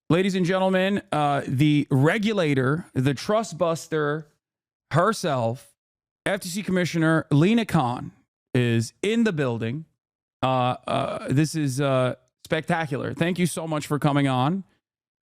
Ladies and gentlemen, the regulator, the trust buster herself, FTC Commissioner Lina Khan is in the building. This is spectacular. Thank you so much for coming on.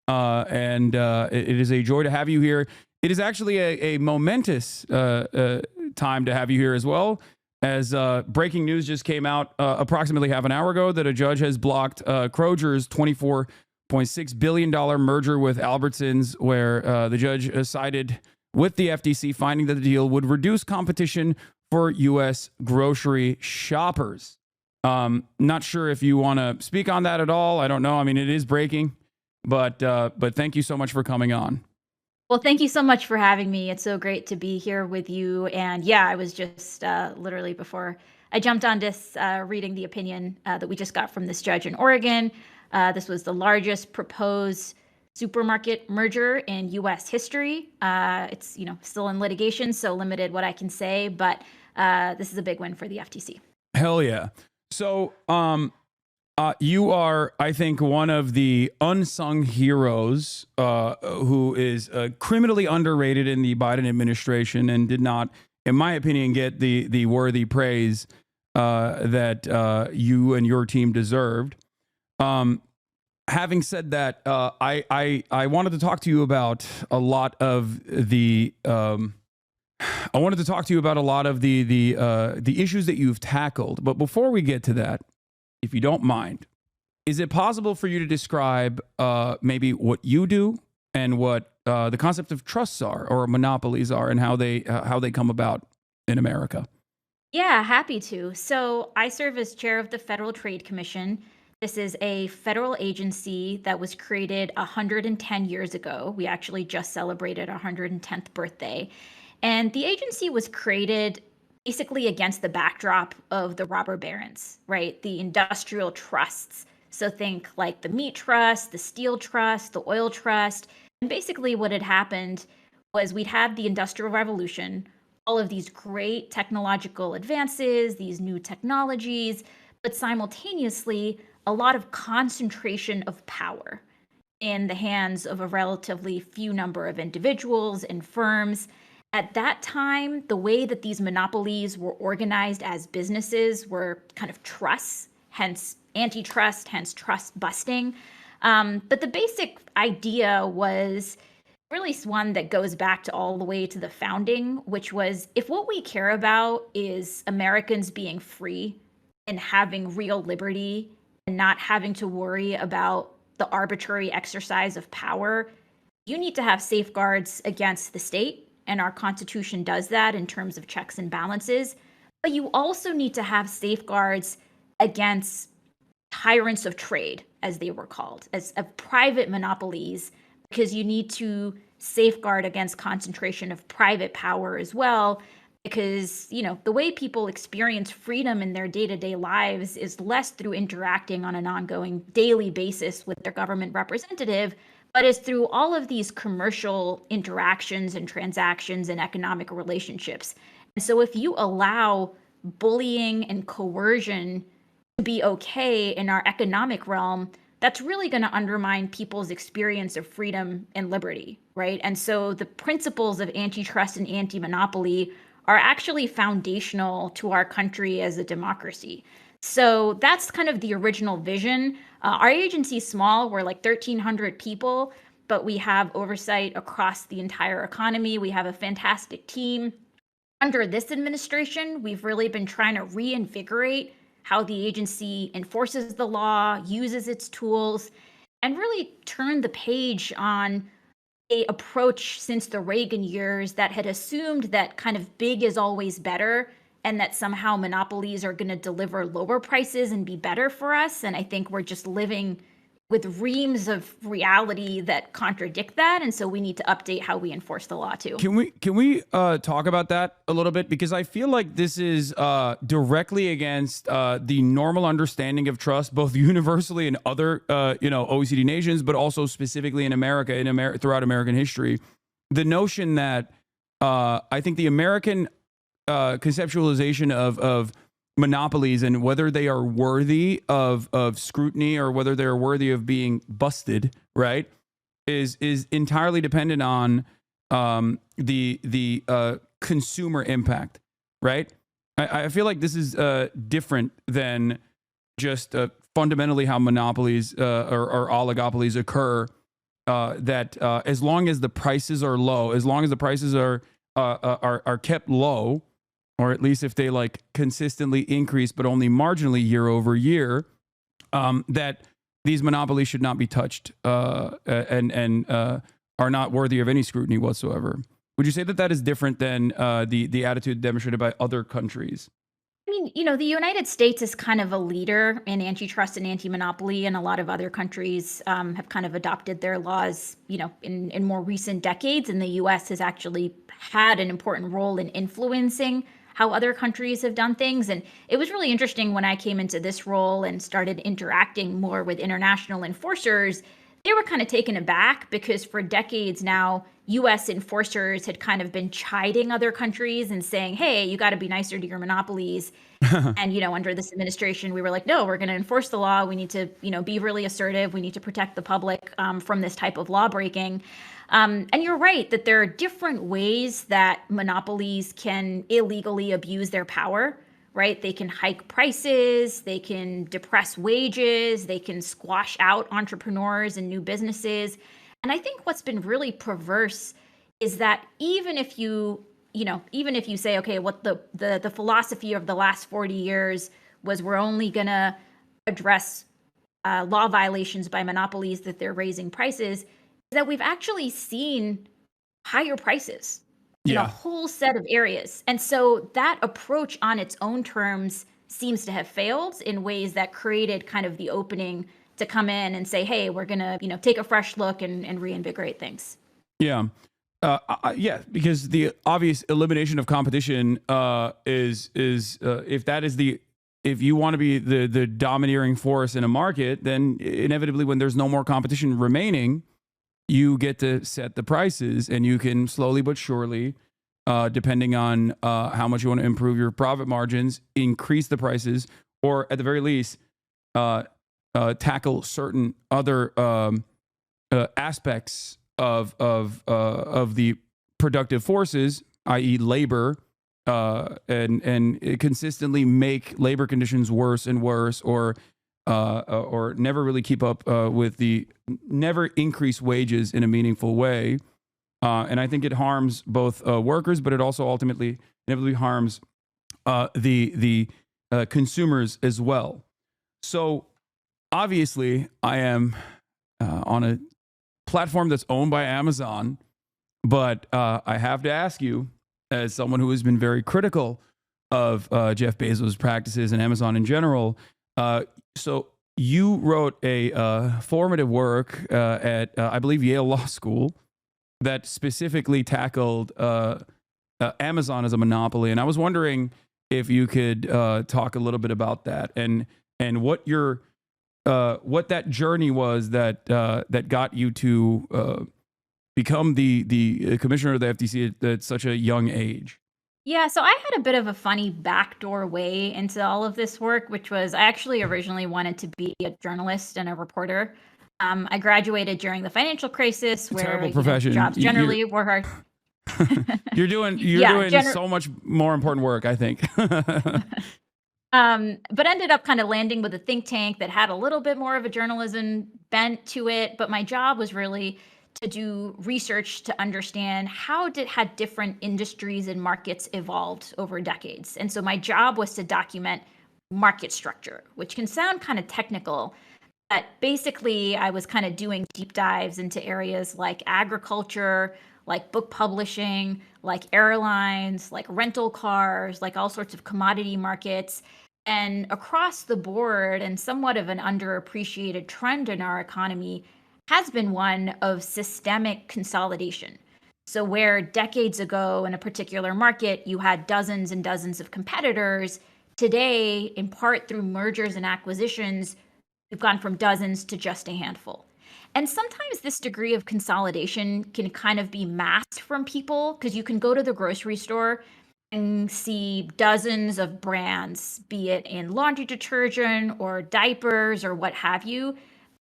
It is a joy to have you here. It is actually a momentous time to have you here as well, as breaking news just came out approximately half an hour ago that a judge has blocked Kroger's $24.6 billion merger with Albertsons, where the judge sided with the FTC, finding that the deal would reduce competition for U.S. grocery shoppers. Not sure if you want to speak on that at all. I don't know. I mean, it is breaking, but thank you so much for coming on. Well, thank you so much for having me. It's so great to be here with you. And yeah, I was just literally before I jumped on this reading the opinion that we just got from this judge in Oregon. This was the largest proposed supermarket merger in U.S. history. It's still in litigation, so limited what I can say, but this is a big win for the FTC. Hell yeah. So you are, I think, one of the unsung heroes who is criminally underrated in the Biden administration and did not, in my opinion, get the worthy praise that you and your team deserved. Having said that, I wanted to talk to you about a lot of the the issues that you've tackled. But before we get to that, if you don't mind, is it possible for you to describe maybe what you do and what the concept of trusts are or monopolies are and how they come about in America? Yeah, happy to. So I serve as chair of the Federal Trade Commission. This is a federal agency that was created 110 years ago. We actually just celebrated our 110th birthday. And the agency was created basically against the backdrop of the robber barons, right? The industrial trusts. So think like the meat trust, the steel trust, the oil trust. And basically what had happened was we'd had the Industrial Revolution, all of these great technological advances, these new technologies, but simultaneously a lot of concentration of power in the hands of a relatively few number of individuals and firms. At that time, the way that these monopolies were organized as businesses were kind of trusts, hence antitrust, hence trust busting. But the basic idea was really one that goes back to all the way to the founding, which was if what we care about is Americans being free and having real liberty and not having to worry about the arbitrary exercise of power, you need to have safeguards against the state. And our Constitution does that in terms of checks and balances. But you also need to have safeguards against tyrants of trade, as they were called, as of private monopolies, because you need to safeguard against concentration of private power as well. Because, the way people experience freedom in their day-to-day lives is less through interacting on an ongoing daily basis with their government representative, but is through all of these commercial interactions and transactions and economic relationships. And so if you allow bullying and coercion to be okay in our economic realm, that's really going to undermine people's experience of freedom and liberty, right? And so the principles of antitrust and anti-monopoly are actually foundational to our country as a democracy. So that's kind of the original vision. Our agency is small. We're like 1,300 people, but we have oversight across the entire economy. We have a fantastic team. Under this administration, we've really been trying to reinvigorate how the agency enforces the law, uses its tools, and really turn the page on a approach since the Reagan years that had assumed that kind of big is always better and that somehow monopolies are going to deliver lower prices and be better for us. And I think we're just living with reams of reality that contradict that. And so we need to update how we enforce the law too. Can we talk about that a little bit? Because I feel like this is directly against the normal understanding of trust, both universally in other OECD nations, but also specifically in America, throughout American history. The notion that I think the American conceptualization of monopolies and whether they are worthy of scrutiny or whether they're worthy of being busted, right, is entirely dependent on the consumer impact, right? I feel like this is different than just fundamentally how monopolies or oligopolies occur. That as long as the prices are low, as long as the prices are kept low, or at least if they like consistently increase but only marginally year over year, that these monopolies should not be touched and are not worthy of any scrutiny whatsoever. Would you say that that is different than the attitude demonstrated by other countries? I mean, the United States is kind of a leader in antitrust and anti-monopoly, and a lot of other countries have kind of adopted their laws, in more recent decades. And the U.S. has actually had an important role in influencing how other countries have done things. And it was really interesting when I came into this role and started interacting more with international enforcers. They were kind of taken aback because for decades now, US enforcers had kind of been chiding other countries and saying, hey, you got to be nicer to your monopolies. And, under this administration, we were like, no, we're going to enforce the law. We need to, be really assertive. We need to protect the public from this type of law breaking. And you're right that there are different ways that monopolies can illegally abuse their power, right? They can hike prices, they can depress wages, they can squash out entrepreneurs and new businesses. And I think what's been really perverse is that even if you say, okay, what the philosophy of the last 40 years was we're only going to address law violations by monopolies that they're raising prices, is that we've actually seen higher prices in a Yeah. whole set of areas. And so that approach on its own terms seems to have failed in ways that created kind of the opening to come in and say, hey, we're going to, take a fresh look and reinvigorate things. Yeah. Yeah, because the obvious elimination of competition is if you want to be the domineering force in a market, then inevitably when there's no more competition remaining, you get to set the prices, and you can slowly but surely, depending on how much you want to improve your profit margins, increase the prices, or at the very least, tackle certain other aspects of the productive forces, i.e., labor, and it consistently make labor conditions worse and worse, or never really keep up with never increase wages in a meaningful way. And I think it harms both workers, but it also ultimately inevitably harms the consumers as well. So obviously, I am on a platform that's owned by Amazon, but I have to ask you, as someone who has been very critical of Jeff Bezos' practices and Amazon in general, so you wrote a formative work at, I believe, Yale Law School that specifically tackled Amazon as a monopoly, and I was wondering if you could talk a little bit about that and what that journey was that got you to become the commissioner of the FTC at such a young age. Yeah, so I had a bit of a funny backdoor way into all of this work, which was I actually originally wanted to be a journalist and a reporter. I graduated during the financial crisis, A where terrible profession. jobs generally were hard. You're Yeah, doing so much more important work, I think. but ended up kind of landing with a think tank that had a little bit more of a journalism bent to it. But my job was really to do research to understand had different industries and markets evolved over decades. And so my job was to document market structure, which can sound kind of technical. But basically, I was kind of doing deep dives into areas like agriculture, like book publishing, like airlines, like rental cars, like all sorts of commodity markets. And across the board, and somewhat of an underappreciated trend in our economy, has been one of systemic consolidation. So, where decades ago in a particular market you had dozens and dozens of competitors, today, in part through mergers and acquisitions, we've gone from dozens to just a handful. And sometimes this degree of consolidation can kind of be masked from people because you can go to the grocery store and see dozens of brands, be it in laundry detergent or diapers or what have you.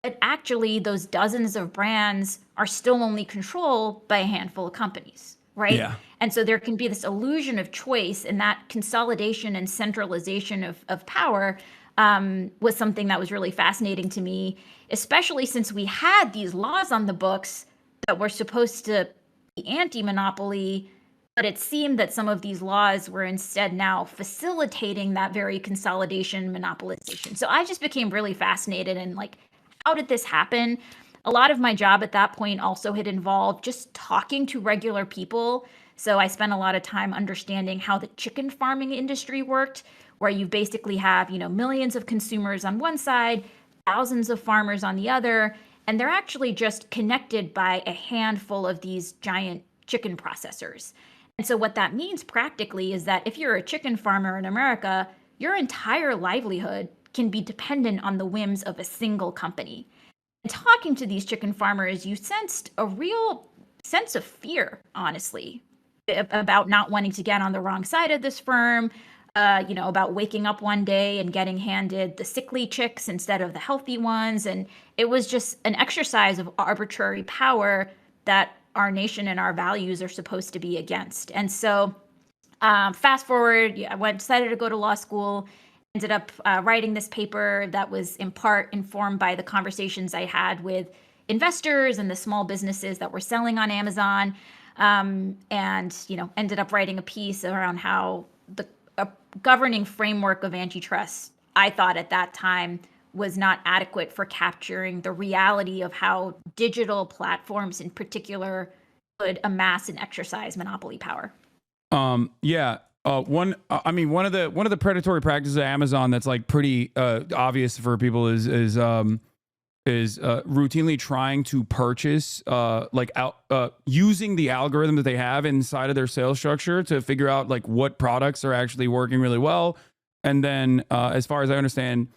But actually, those dozens of brands are still only controlled by a handful of companies, right? Yeah. And so there can be this illusion of choice, and that consolidation and centralization of power was something that was really fascinating to me, especially since we had these laws on the books that were supposed to be anti-monopoly, but it seemed that some of these laws were instead now facilitating that very consolidation, monopolization. So I just became really fascinated in like, how did this happen? A lot of my job at that point also had involved just talking to regular people. So I spent a lot of time understanding how the chicken farming industry worked, where you basically have, millions of consumers on one side, thousands of farmers on the other, and they're actually just connected by a handful of these giant chicken processors. And so what that means practically is that if you're a chicken farmer in America, your entire livelihood can be dependent on the whims of a single company. And talking to these chicken farmers, you sensed a real sense of fear, honestly, about not wanting to get on the wrong side of this firm, about waking up one day and getting handed the sickly chicks instead of the healthy ones. And it was just an exercise of arbitrary power that our nation and our values are supposed to be against. And so fast forward, decided to go to law school, ended up writing this paper that was in part informed by the conversations I had with investors and the small businesses that were selling on Amazon. And, ended up writing a piece around how the governing framework of antitrust, I thought at that time, was not adequate for capturing the reality of how digital platforms in particular could amass and exercise monopoly power. Yeah. One of the predatory practices of Amazon that's like pretty obvious for people is routinely trying to purchase using the algorithm that they have inside of their sales structure to figure out like what products are actually working really well, and then as far as I understand,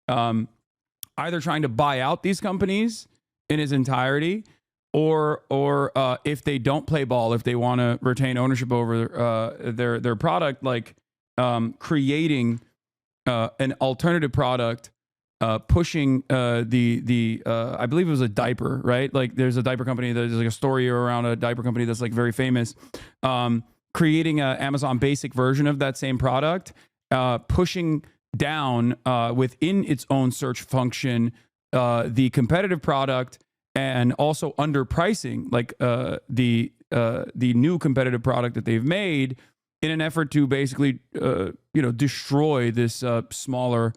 either trying to buy out these companies in its entirety, or if they don't play ball, if they want to retain ownership over their product, like creating an alternative product, pushing the I believe it was a diaper, right? Like there's a diaper company, there's like a story around a diaper company that's like very famous, creating a Amazon basic version of that same product, pushing down within its own search function the competitive product, and also underpricing like the new competitive product that they've made in an effort to basically destroy this smaller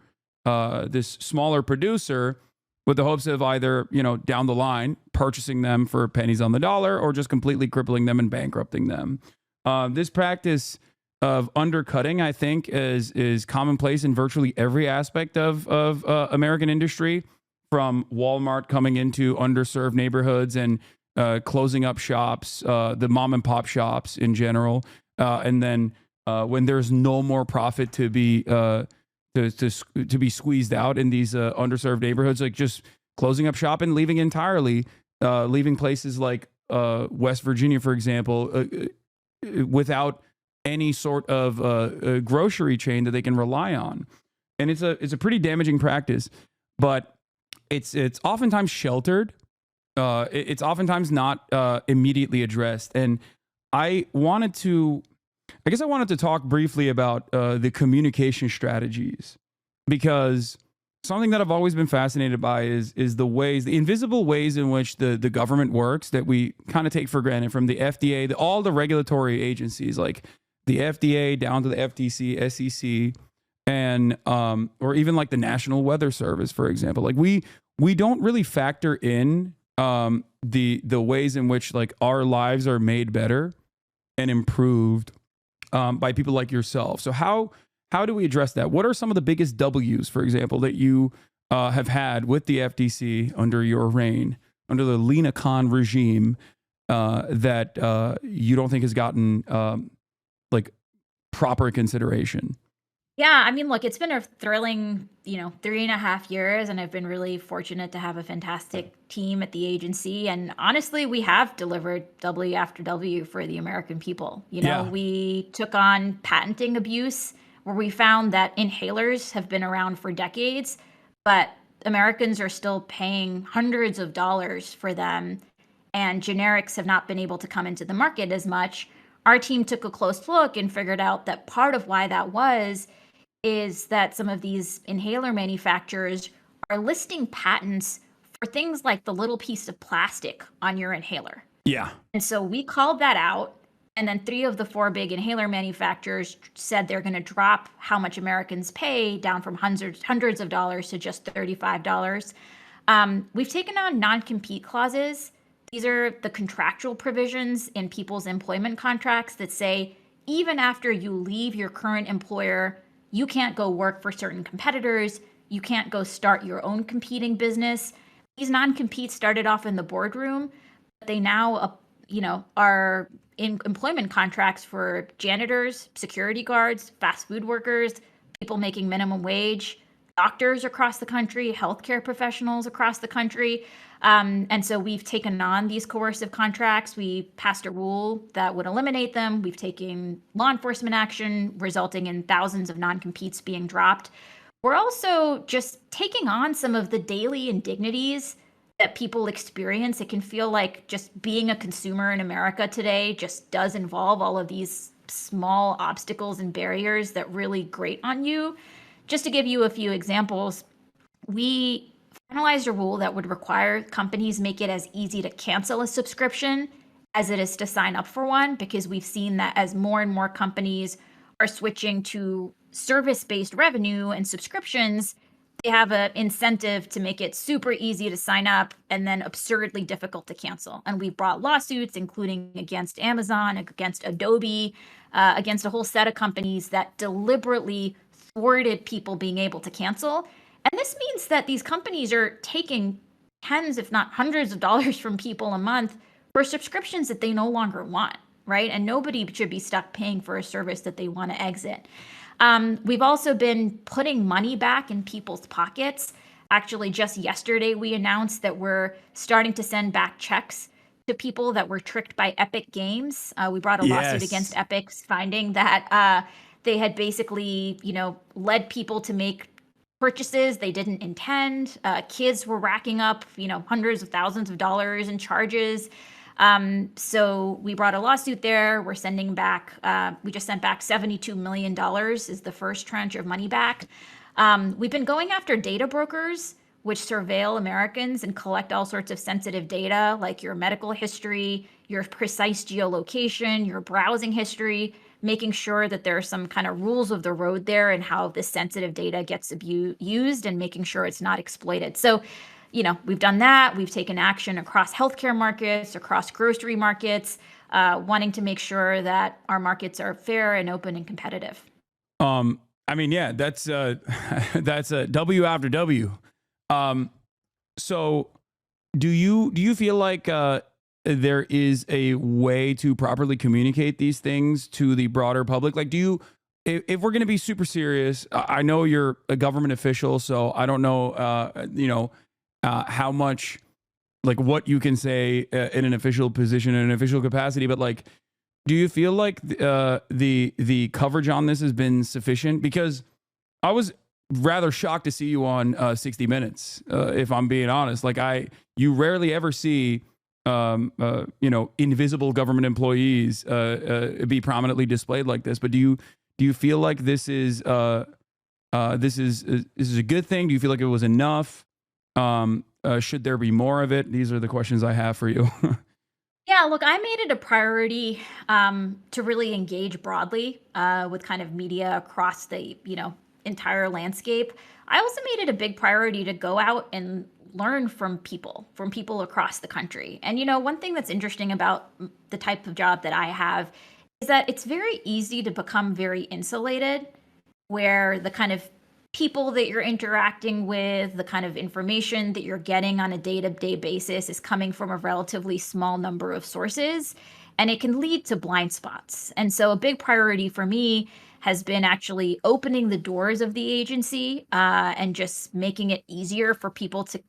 producer, with the hopes of either down the line purchasing them for pennies on the dollar, or just completely crippling them and bankrupting them. This practice of undercutting, I think, is commonplace in virtually every aspect of American industry, from Walmart coming into underserved neighborhoods and closing up shops, the mom and pop shops in general, and then when there's no more profit to be squeezed out in these underserved neighborhoods, like just closing up shop and leaving entirely, leaving places like West Virginia, for example, without any sort of grocery chain that they can rely on. And it's a pretty damaging practice, but it's oftentimes sheltered. It's oftentimes not immediately addressed. And I guess I wanted to talk briefly about the communication strategies, because something that I've always been fascinated by is the invisible ways in which the government works, that we kind of take for granted, from the FDA, all the regulatory agencies, like the FDA down to the FTC, SEC, and or even like the National Weather Service, for example. Like we don't really factor in the ways in which like our lives are made better and improved by people like yourself. So how do we address that? What are some of the biggest W's, for example, that you have had with the FTC under your reign, under the Lina Khan regime, that you don't think has gotten like proper consideration? Yeah, I mean, look, it's been a thrilling, 3.5 years, and I've been really fortunate to have a fantastic team at the agency. And honestly, we have delivered W after W for the American people. Yeah. We took on patenting abuse, where we found that inhalers have been around for decades, but Americans are still paying hundreds of dollars for them, and generics have not been able to come into the market as much. Our team took a close look and figured out that part of why that was is that some of these inhaler manufacturers are listing patents for things like the little piece of plastic on your inhaler. Yeah. And so we called that out. And then 3 of the 4 big inhaler manufacturers said they're going to drop how much Americans pay down from hundreds of dollars to just $35. We've taken on non-compete clauses. These are the contractual provisions in people's employment contracts that say even after you leave your current employer, you can't go work for certain competitors. You can't go start your own competing business. These non-competes started off in the boardroom, but they now, are in employment contracts for janitors, security guards, fast food workers, people making minimum wage, doctors across the country, healthcare professionals across the country. And so we've taken on these coercive contracts. We passed a rule that would eliminate them. We've taken law enforcement action, resulting in thousands of non-competes being dropped. We're also just taking on some of the daily indignities that people experience. It can feel like just being a consumer in America today just does involve all of these small obstacles and barriers that really grate on you. Just to give you a few examples, we finalized a rule that would require companies make it as easy to cancel a subscription as it is to sign up for one, because we've seen that as more and more companies are switching to service-based revenue and subscriptions, they have an incentive to make it super easy to sign up and then absurdly difficult to cancel. And we've brought lawsuits, including against Amazon, against Adobe, against a whole set of companies that deliberately thwarted people being able to cancel. And this means that these companies are taking tens, if not hundreds of dollars from people a month for subscriptions that they no longer want, right? And nobody should be stuck paying for a service that they want to exit. We've also been putting money back in people's pockets. Actually, just yesterday, we announced that we're starting to send back checks to people that were tricked by Epic Games. We brought a lawsuit against Epic, finding that they had basically, led people to make purchases they didn't intend. Kids were racking up, hundreds of thousands of dollars in charges. So we brought a lawsuit there. We're sending back, we just sent back $72 million is the first tranche of money back. We've been going after data brokers, which surveil Americans and collect all sorts of sensitive data, like your medical history, your precise geolocation, your browsing history, making sure that there are some kind of rules of the road there and how this sensitive data gets used and making sure it's not exploited. So, we've done that. We've taken action across healthcare markets, across grocery markets, wanting to make sure that our markets are fair and open and competitive. That's that's a W after W. So do you feel like there is a way to properly communicate these things to the broader public? Like, if we're going to be super serious, I know you're a government official, so I don't know, how much, like, what you can say in an official position, in an official capacity, but like, do you feel like the coverage on this has been sufficient? Because I was rather shocked to see you on 60 Minutes, if I'm being honest. Like, you rarely ever see invisible government employees be prominently displayed like this. But do you feel like this is a good thing? Do you feel like it was enough? Should there be more of it? These are the questions I have for you. Yeah, look, I made it a priority to really engage broadly with kind of media across the, entire landscape. I also made it a big priority to go out and learn from people across the country. And, one thing that's interesting about the type of job that I have is that it's very easy to become very insulated, where the kind of people that you're interacting with, the kind of information that you're getting on a day-to-day basis is coming from a relatively small number of sources, and it can lead to blind spots. And so a big priority for me has been actually opening the doors of the agency and just making it easier for people to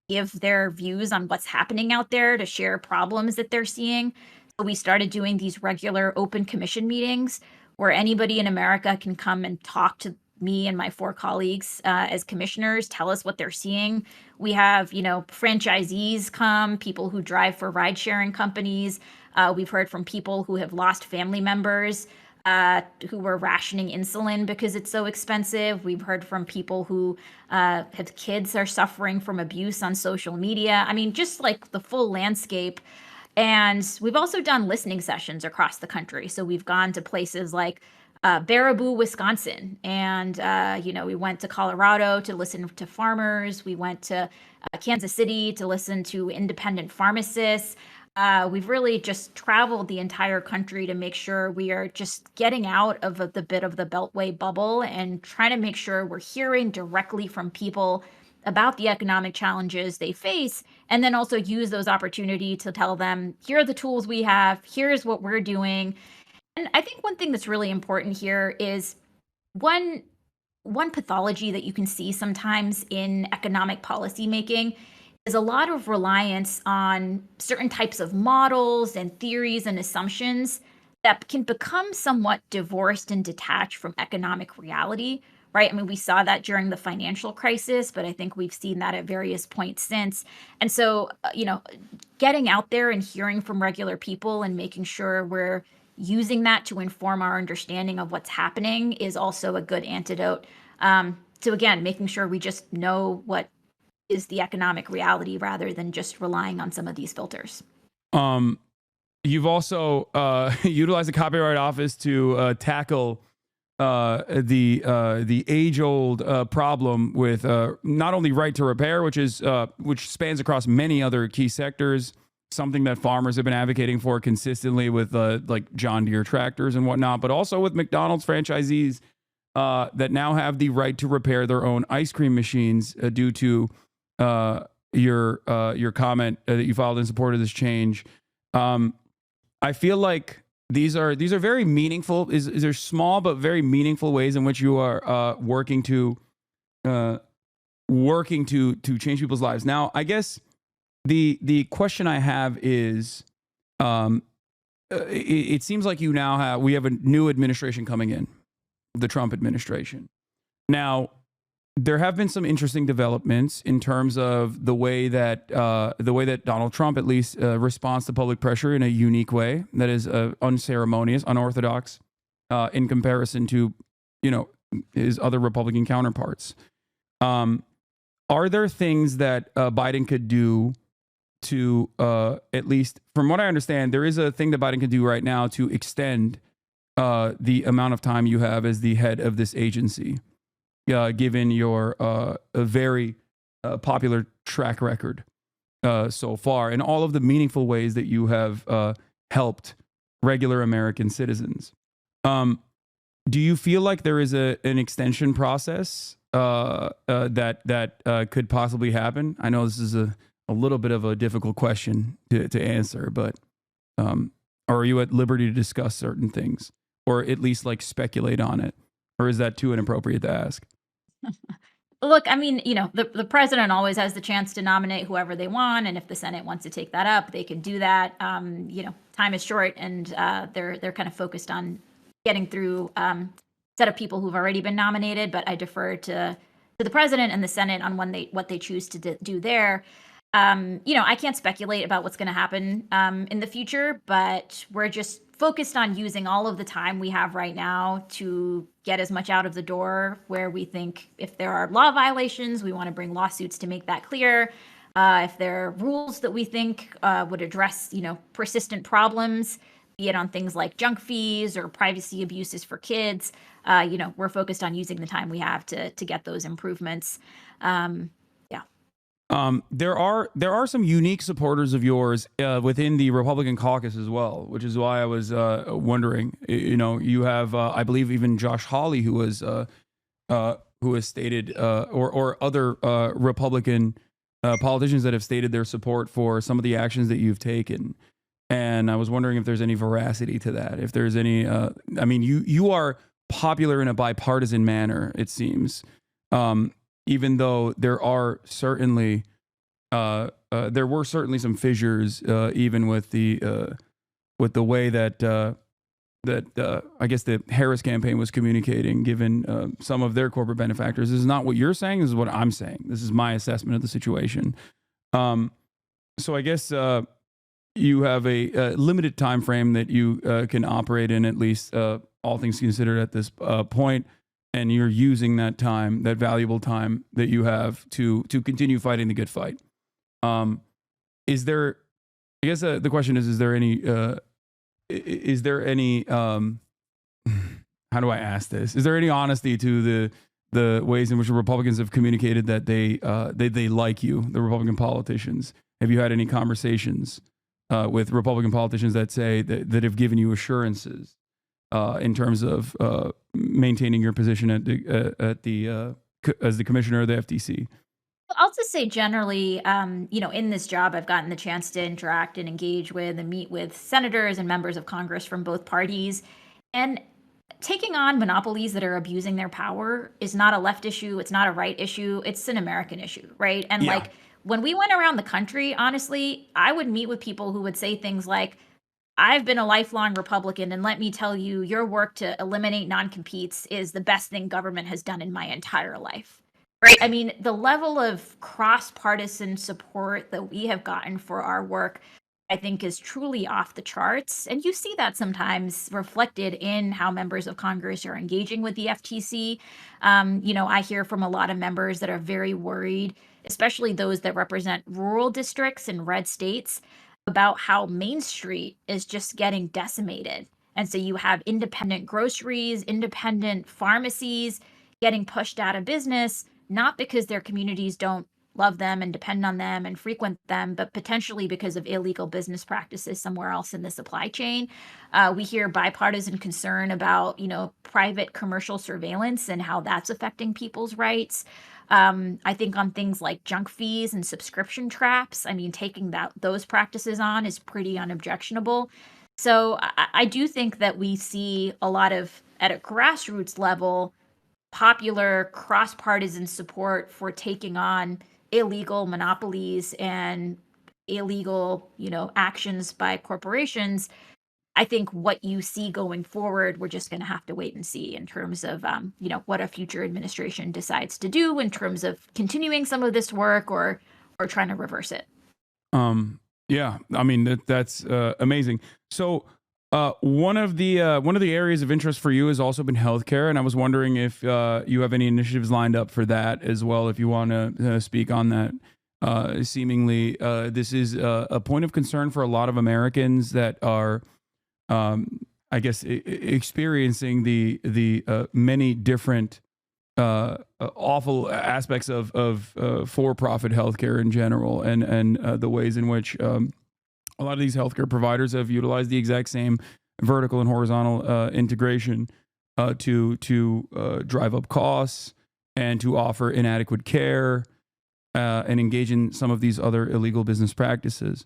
give their views on what's happening out there, to share problems that they're seeing. So we started doing these regular open commission meetings where anybody in America can come and talk to me and my 4 colleagues as commissioners, tell us what they're seeing. We have, franchisees come, people who drive for ride sharing companies. We've heard from people who have lost family members who were rationing insulin because it's so expensive. We've heard from people who have kids are suffering from abuse on social media. I mean, just like the full landscape. And we've also done listening sessions across the country. So we've gone to places like Baraboo, Wisconsin, and we went to Colorado to listen to farmers. We went to Kansas City to listen to independent pharmacists. We've really just traveled the entire country to make sure we are just getting out of the bit of the Beltway bubble and trying to make sure we're hearing directly from people about the economic challenges they face, and then also use those opportunities to tell them, here are the tools we have, here's what we're doing. And I think one thing that's really important here is one one pathology that you can see sometimes in economic policy making is a lot of reliance on certain types of models and theories and assumptions that can become somewhat divorced and detached from economic reality, right? I mean, we saw that during the financial crisis, but I think we've seen that at various points since. And so, getting out there and hearing from regular people and making sure we're using that to inform our understanding of what's happening is also a good antidote to, again, making sure we just know what is the economic reality rather than just relying on some of these filters. You've also utilized the Copyright Office to tackle the age-old problem with not only right to repair, which spans across many other key sectors, something that farmers have been advocating for consistently with like John Deere tractors and whatnot, but also with McDonald's franchisees that now have the right to repair their own ice cream machines due to your comment that you filed in support of this change. I feel like these are very meaningful. They're small but very meaningful ways in which you are working to change people's lives. Now, I guess the question I have is, it seems like we have a new administration coming in, the Trump administration. Now, there have been some interesting developments in terms of the way that Donald Trump at least responds to public pressure in a unique way that is unceremonious, unorthodox in comparison to his other Republican counterparts. Are there things that Biden could do to at least, from what I understand, there is a thing that Biden could do right now to extend the amount of time you have as the head of this agency? Given your a very popular track record so far and all of the meaningful ways that you have helped regular American citizens. Do you feel like there is an extension process that could possibly happen? I know this is a little bit of a difficult question to answer, but are you at liberty to discuss certain things or at least like speculate on it? Or is that too inappropriate to ask? Look, I mean, the president always has the chance to nominate whoever they want, and if the Senate wants to take that up, they can do that. Time is short, and they're kind of focused on getting through set of people who've already been nominated. But I defer to the president and the Senate on what they choose to do there. I can't speculate about what's going to happen in the future, but we're just focused on using all of the time we have right now to get as much out of the door where we think if there are law violations, we want to bring lawsuits to make that clear. If there are rules that we think would address, persistent problems, be it on things like junk fees or privacy abuses for kids, we're focused on using the time we have to get those improvements. There are some unique supporters of yours within the Republican caucus as well, which is why I was wondering. You have, I believe, even Josh Hawley, who has stated, or other Republican politicians that have stated their support for some of the actions that you've taken. And I was wondering if there's any veracity to that. If there's any, you are popular in a bipartisan manner, it seems. Even though there were certainly some fissures, even with the way that I guess the Harris campaign was communicating, given some of their corporate benefactors. This is not what you're saying. This is what I'm saying. This is my assessment of the situation. Um, so I guess you have a limited time frame that you can operate in, at least all things considered at this point, and you're using that time, that valuable time that you have to continue fighting the good fight. Is there? I guess the question is there any? Is there any? How do I ask this? Is there any honesty to the ways in which the Republicans have communicated that they like you, the Republican politicians? Have you had any conversations with Republican politicians that say that have given you assurances in terms of maintaining your position as the commissioner of the FTC? I'll just say generally, in this job, I've gotten the chance to interact and engage with and meet with senators and members of Congress from both parties. And taking on monopolies that are abusing their power is not a left issue. It's not a right issue. It's an American issue, right? And Yeah. like when we went around the country, honestly, I would meet with people who would say things like, I've been a lifelong Republican, and let me tell you, your work to eliminate non-competes is the best thing government has done in my entire life. Right? I mean, the level of cross-partisan support that we have gotten for our work, I think, is truly off the charts. And you see that sometimes reflected in how members of Congress are engaging with the FTC. I hear from a lot of members that are very worried, especially those that represent rural districts in red states, about how Main Street is just getting decimated. And so you have independent groceries, independent pharmacies getting pushed out of business, not because their communities don't love them and depend on them and frequent them, but potentially because of illegal business practices somewhere else in the supply chain. We hear bipartisan concern about, private commercial surveillance and how that's affecting people's rights. I think on things like junk fees and subscription traps, I mean, taking those practices on is pretty unobjectionable. So I do think that we see a lot of, at a grassroots level, popular cross-partisan support for taking on illegal monopolies and illegal, actions by corporations. I think what you see going forward, we're just going to have to wait and see in terms of, what a future administration decides to do in terms of continuing some of this work or trying to reverse it. Yeah, I mean that's amazing. So one of the areas of interest for you has also been healthcare, and I was wondering if you have any initiatives lined up for that as well. If you want to speak on that, seemingly this is a point of concern for a lot of Americans that are, I guess, experiencing the many different awful aspects of for-profit healthcare in general, and the ways in which a lot of these healthcare providers have utilized the exact same vertical and horizontal integration to drive up costs and to offer inadequate care and engage in some of these other illegal business practices.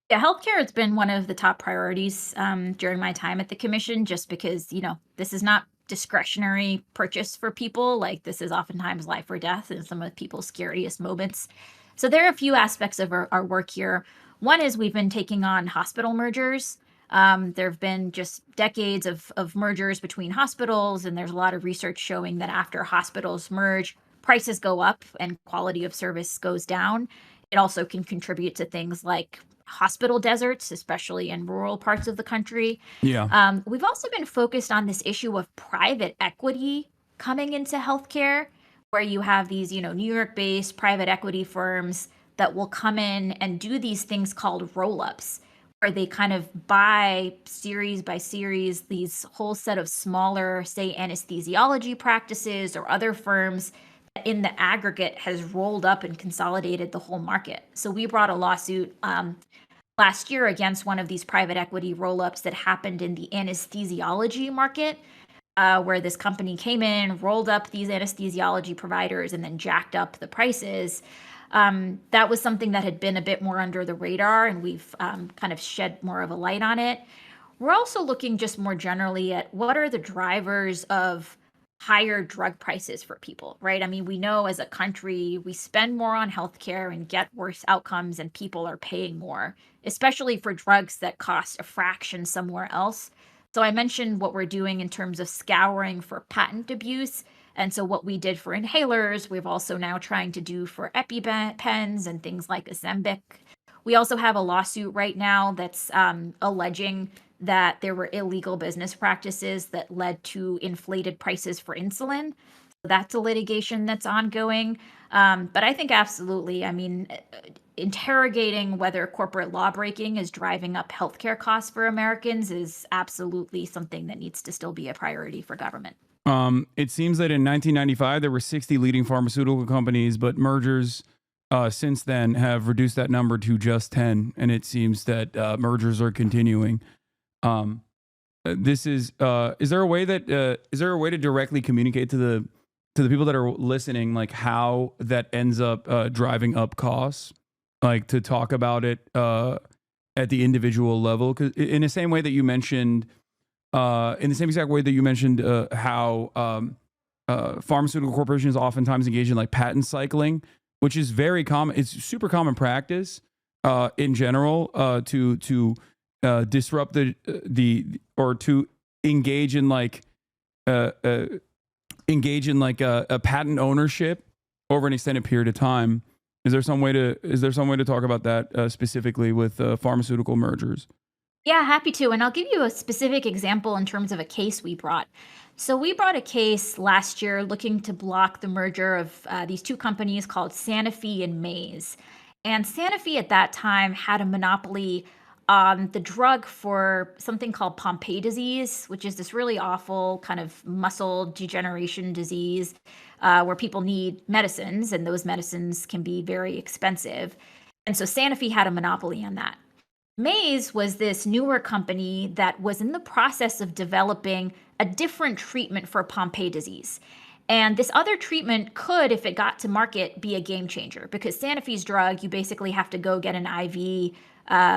Yeah, healthcare has been one of the top priorities during my time at the commission, just because, this is not discretionary purchase for people. Like, this is oftentimes life or death in some of people's scariest moments. So there are a few aspects of our work here. One is we've been taking on hospital mergers. There have been just decades of mergers between hospitals, and there's a lot of research showing that after hospitals merge, prices go up and quality of service goes down. It also can contribute to things like hospital deserts, especially in rural parts of the country. Yeah. We've also been focused on this issue of private equity coming into healthcare, where you have these, New York-based private equity firms that will come in and do these things called roll-ups, where they kind of buy series by series these whole set of smaller, say, anesthesiology practices or other firms that in the aggregate has rolled up and consolidated the whole market. So we brought a lawsuit last year against one of these private equity roll-ups that happened in the anesthesiology market, where this company came in, rolled up these anesthesiology providers, and then jacked up the prices. That was something that had been a bit more under the radar, and we've kind of shed more of a light on it. We're also looking just more generally at what are the drivers of higher drug prices for people, right? I mean, we know as a country, we spend more on healthcare and get worse outcomes, and people are paying more, especially for drugs that cost a fraction somewhere else. So I mentioned what we're doing in terms of scouring for patent abuse. And so what we did for inhalers, we've also now trying to do for EpiPens and things like Ozempic. We also have a lawsuit right now that's alleging that there were illegal business practices that led to inflated prices for insulin. So that's a litigation that's ongoing. But I think absolutely, I mean, interrogating whether corporate law breaking is driving up healthcare costs for Americans is absolutely something that needs to still be a priority for government. It seems that in 1995 there were 60 leading pharmaceutical companies, but mergers since then have reduced that number to just 10, and it seems that mergers are continuing. Um, this is there a way that is there a way to directly communicate to the people that are listening, like how that ends up driving up costs, like to talk about it at the individual level? Because in the same way that you mentioned, in the same exact way that you mentioned how pharmaceutical corporations oftentimes engage in like patent cycling, which is very common. It's super common practice in general to disrupt the or to engage in like uh, uh, a patent ownership over an extended period of time. Is there some way to talk about that specifically with pharmaceutical mergers? Yeah, happy to. And I'll give you a specific example in terms of a case we brought. So, we brought a case last year looking to block the merger of these two companies called Sanofi and Maze. And Sanofi at that time had a monopoly on the drug for something called Pompe disease, which is this really awful kind of muscle degeneration disease where people need medicines, and those medicines can be very expensive. And so Sanofi had a monopoly on that. Maze was this newer company that was in the process of developing a different treatment for Pompe disease. And this other treatment could, if it got to market, be a game changer because Sanofi's drug, you basically have to go get an IV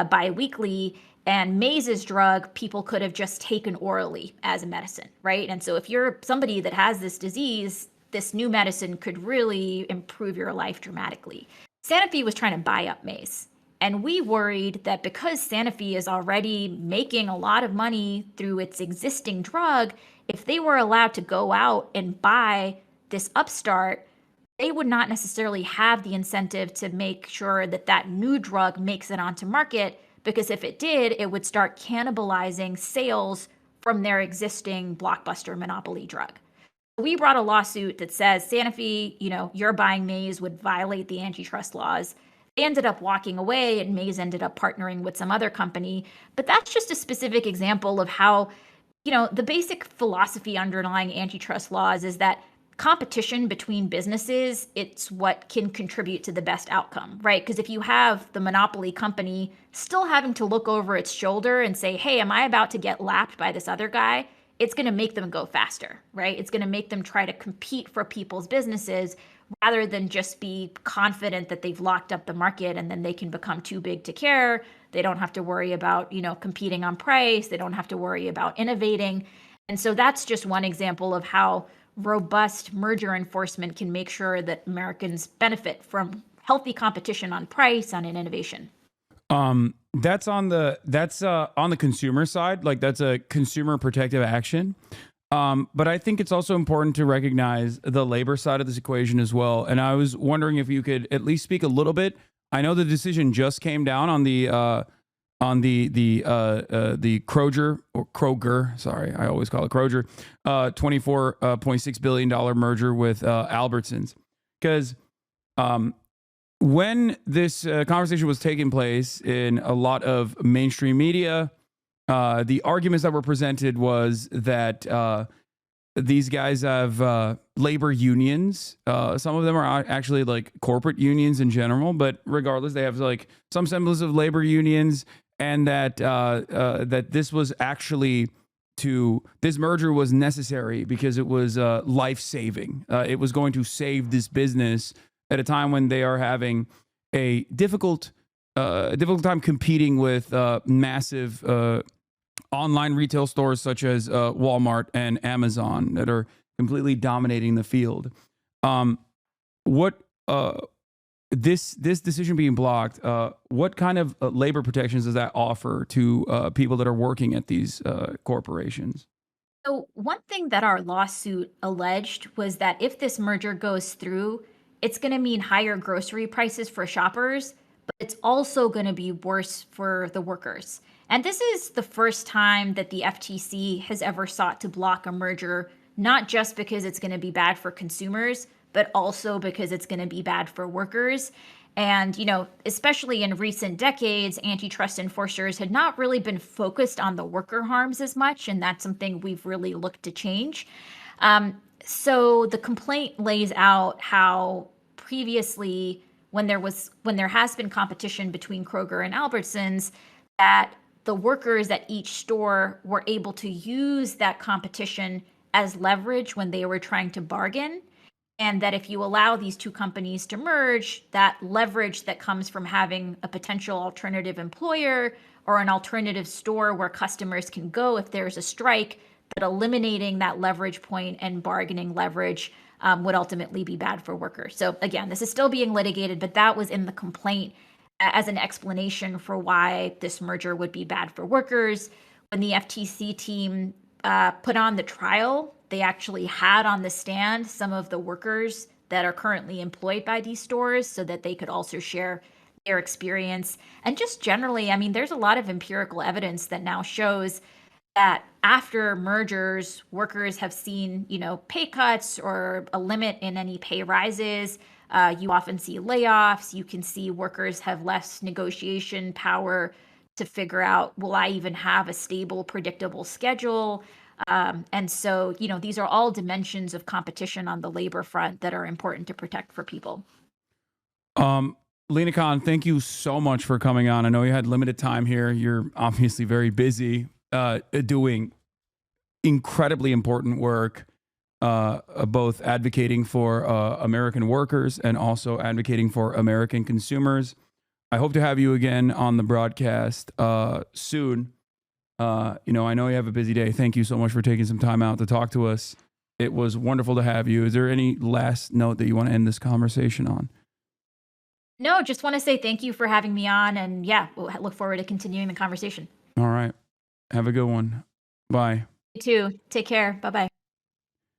biweekly. And Maze's drug, people could have just taken orally as a medicine, right? And so if you're somebody that has this disease, this new medicine could really improve your life dramatically. Sanofi was trying to buy up Maze. And we worried that because Sanofi is already making a lot of money through its existing drug, if they were allowed to go out and buy this upstart, they would not necessarily have the incentive to make sure that that new drug makes it onto market. Because if it did, it would start cannibalizing sales from their existing blockbuster monopoly drug. We brought a lawsuit that says Sanofi, you're buying Maze would violate the antitrust laws. They ended up walking away and Maze ended up partnering with some other company. But that's just a specific example of how, the basic philosophy underlying antitrust laws is that competition between businesses, it's what can contribute to the best outcome, right? Because if you have the monopoly company still having to look over its shoulder and say, hey, am I about to get lapped by this other guy? It's going to make them go faster, right? It's going to make them try to compete for people's businesses rather than just be confident that they've locked up the market and then they can become too big to care. They don't have to worry about, competing on price. They don't have to worry about innovating. And so that's just one example of how robust merger enforcement can make sure that Americans benefit from healthy competition on price, on innovation. That's on the consumer side, like that's a consumer protective action. But I think it's also important to recognize the labor side of this equation as well. And I was wondering if you could at least speak a little bit. I know the decision just came down on the Kroger. Sorry, I always call it Kroger. $24.6 billion merger with Albertsons. Because when this conversation was taking place in a lot of mainstream media, the arguments that were presented was that these guys have labor unions. Some of them are actually like corporate unions in general, but regardless, they have like some semblance of labor unions, and that that this was actually this merger was necessary because it was life saving. It was going to save this business at a time when they are having a difficult time competing with massive online retail stores such as Walmart and Amazon that are completely dominating the field. What this decision being blocked, what kind of labor protections does that offer to people that are working at these corporations? So, one thing that our lawsuit alleged was that if this merger goes through, it's going to mean higher grocery prices for shoppers, but it's also going to be worse for the workers. And this is the first time that the FTC has ever sought to block a merger, not just because it's going to be bad for consumers, but also because it's going to be bad for workers. And, especially in recent decades, antitrust enforcers had not really been focused on the worker harms as much. And that's something we've really looked to change. So the complaint lays out how previously, when there has been competition between Kroger and Albertsons, that the workers at each store were able to use that competition as leverage when they were trying to bargain. And that if you allow these two companies to merge, that leverage that comes from having a potential alternative employer or an alternative store where customers can go if there's a strike, but eliminating that leverage point and bargaining leverage would ultimately be bad for workers. So again, this is still being litigated, but that was in the complaint as an explanation for why this merger would be bad for workers. When the FTC team put on the trial, they actually had on the stand some of the workers that are currently employed by these stores so that they could also share their experience. And just generally, I mean, there's a lot of empirical evidence that now shows that after mergers, workers have seen, pay cuts or a limit in any pay rises. You often see layoffs. You can see workers have less negotiation power to figure out, will I even have a stable, predictable schedule? And so, these are all dimensions of competition on the labor front that are important to protect for people. Um, Lina Khan, thank you so much for coming on. I know you had limited time here. You're obviously very busy doing incredibly important work, both advocating for American workers and also advocating for American consumers. I hope to have you again on the broadcast soon. I know you have a busy day. Thank you so much for taking some time out to talk to us. It was wonderful to have you. Is there any last note that you want to end this conversation on? No, just want to say thank you for having me on. And yeah, we'll look forward to continuing the conversation. All right. Have a good one. Bye. You too. Take care. Bye bye.